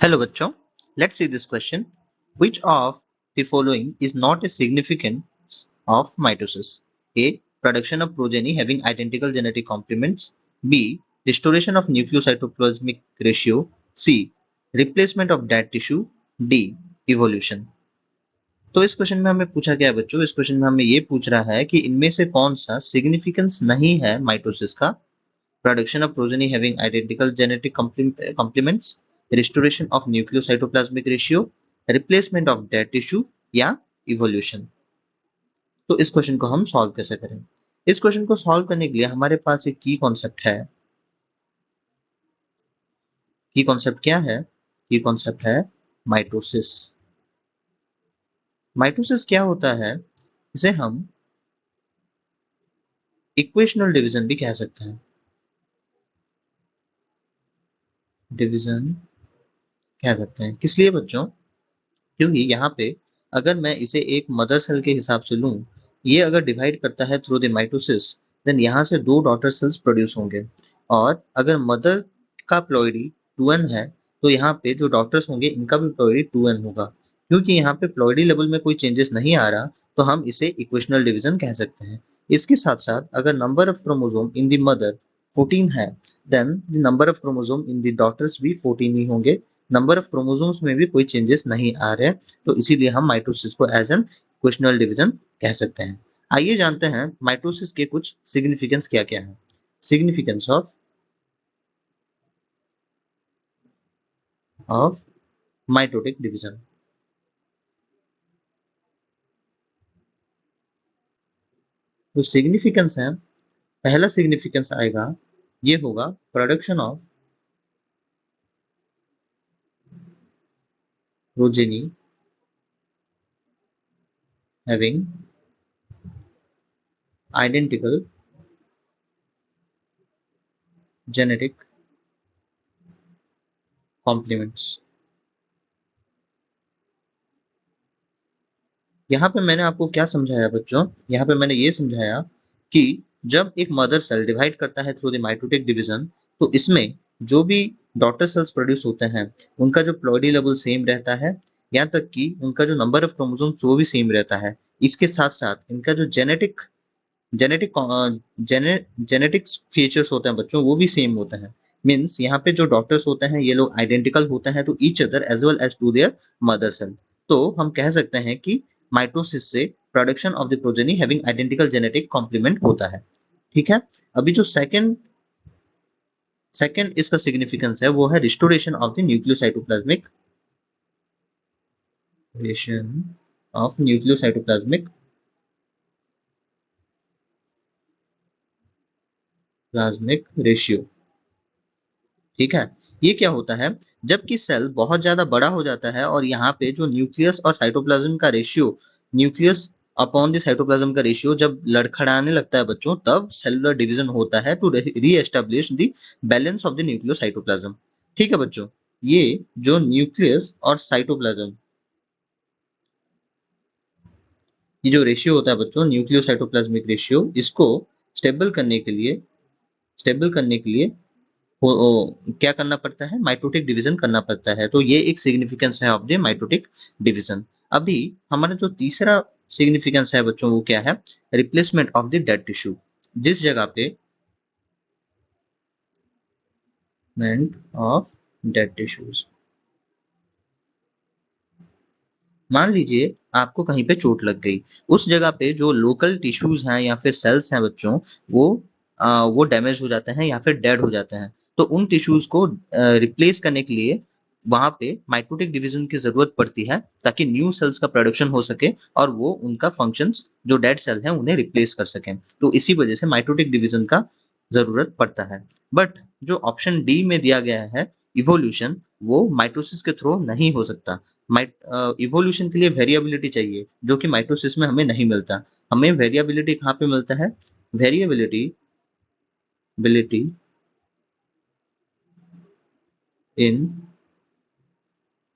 Hello बच्चों, let's see this question. Which of the following is not a significance of mitosis? A. Production of progeny having identical genetic complements. B. Restoration of nucleocytoplasmic ratio. C. Replacement of dead tissue. D. Evolution. तो इस question में हमें पूछा गया है बच्चों, इस question में हमें ये पूछ रहा है कि इनमें से कौन सा सिग्निफिकेंस नहीं है माइटोसिस का. Production of progeny having identical genetic complements, restoration of nucleocytoplasmic ratio, replacement of dead tissue या evolution. तो इस क्वेश्चन को हम सॉल्व कैसे करें? इस क्वेश्चन को सॉल्व करने के लिए हमारे पास एक की कॉन्सेप्ट है. की कॉन्सेप्ट क्या है? की कॉन्सेप्ट है माइटोसिस. माइटोसिस क्या होता है? इसे हम इक्वेशनल डिवीजन भी कह सकते हैं. डिवीजन कह सकते हैं किस लिए बच्चों? क्योंकि यहाँ पे अगर मैं इसे एक मदर सेल के हिसाब से लूं, ये अगर डिवाइड करता है थ्रू द माइटोसिस, देन यहाँ से दो डॉटर सेल्स प्रोड्यूस होंगे. और अगर मदर का प्लॉइडी 2n है, तो यहाँ पे जो डॉटर्स होंगे इनका भी प्लॉइडी 2n होगा. क्योंकि यहाँ पे प्लॉइडी लेवल में कोई चेंजेस नहीं आ रहा, तो हम इसे इक्वेशनल डिवीजन कह सकते हैं. इसके साथ साथ अगर number of chromosome in the mother 14 है, then the number of chromosome in the daughters भी 14 ही होंगे. नंबर ऑफ क्रोमोसोम्स में भी कोई चेंजेस नहीं आ रहे, तो इसीलिए हम माइटोसिस को एज एन क्वेशनल डिवीजन कह सकते हैं. आइए जानते हैं माइटोसिस के कुछ सिग्निफिकेंस क्या क्या है. Significance of mitotic division. जो सिग्निफिकेंस है, पहला सिग्निफिकेंस आएगा, ये होगा production of progeny having identical genetic complements. यहाँ पे मैंने आपको क्या समझाया बच्चों? यहाँ पे मैंने ये समझाया कि जब एक मदर सेल डिवाइड करता है थ्रू द माइटोटिक डिवीजन, तो इसमें जो भी डॉटर सेल्स प्रोड्यूस होते हैं, उनका जो प्लॉइडी लेवल सेम रहता है, यहाँ तक कि उनका जो नंबर ऑफ क्रोमोसोम्स वो भी सेम रहता है. इसके साथ साथ इनका जो जेनेटिक जेनेटिक जेनेटिक्स फीचर्स होते हैं बच्चों, वो भी सेम होते हैं. मीन्स यहाँ पे जो डॉक्टर्स होते हैं ये लोग आइडेंटिकल होते हैं to each other as well as to their mother cell. तो हम कह सकते हैं कि माइटोसिस से production of the progeny having identical genetic complement होता है. ठीक है. अभी जो सेकंड सेकंड इसका सिग्निफिकेंस है, वो है restoration of the nucleocytoplasmic of nucleocytoplasmic plasmic ratio. ठीक है. ये क्या होता है? जबकि सेल बहुत ज्यादा बड़ा हो जाता है और यहाँ पे जो न्यूक्लियस और साइटोप्लाज्म का ratio, nucleus upon the cytoplasm का रेशियो जब लड़खड़ाने लगता है बच्चों, तब सेलुलर डिवीजन होता है to reestablish the balance of the nucleocytoplasm. ठीक है बच्चों. ये जो न्यूक्लियस और साइटोप्लाज्म, ये जो रेशियो होता है बच्चों, न्यूक्लियोसाइटोप्लाज्मिक रेशियो, इसको स्टेबल करने के लिए स्टेबल करने के लिए क्या करना पड़ता है? माइटोटिक डिवीजन करना पड़ता है. तो ये एक सिग्निफिकेंस है ऑफ द माइटोटिक डिवीजन. अभी हमारा जो तीसरा सिग्निफिकेंस है बच्चों, वो क्या है? Replacement of the dead tissue. जिस जगह पे ऑफ डेड टिश्यूज, मान लीजिए आपको कहीं पे चोट लग गई, उस जगह पे जो लोकल टिश्यूज हैं या फिर सेल्स हैं बच्चों, वो डैमेज हो जाते हैं या फिर डेड हो जाते हैं. तो उन टिश्यूज को रिप्लेस करने के लिए वहां पे माइटोटिक डिवीजन की जरूरत पड़ती है, ताकि न्यू सेल्स का प्रोडक्शन हो सके और वो उनका फंक्शंस, जो डेड सेल हैं उन्हें रिप्लेस कर सकें. तो इसी वजह से माइटोटिक डिवीजन का जरूरत पड़ता है. बट जो ऑप्शन डी में दिया गया है, इवोल्यूशन, वो माइटोसिस के थ्रू नहीं हो सकता. इवोल्यूशन के लिए वेरिएबिलिटी चाहिए, जो कि माइटोसिस में हमें नहीं मिलता. हमें वेरिएबिलिटी कहाँ पे मिलता है? वेरिएबिलिटी बिलिटी in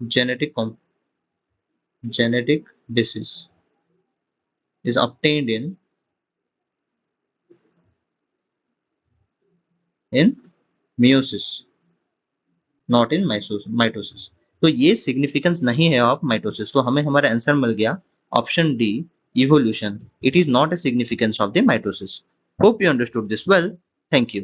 genetic genetic disease is obtained in meiosis, not in mitosis. तो ये सिग्निफिकेंस नहीं है ऑफ माइटोसिस, तो हमें हमारा आंसर मिल गया option D, evolution. It is not a significance of the mitosis. Hope you understood this well. Thank you.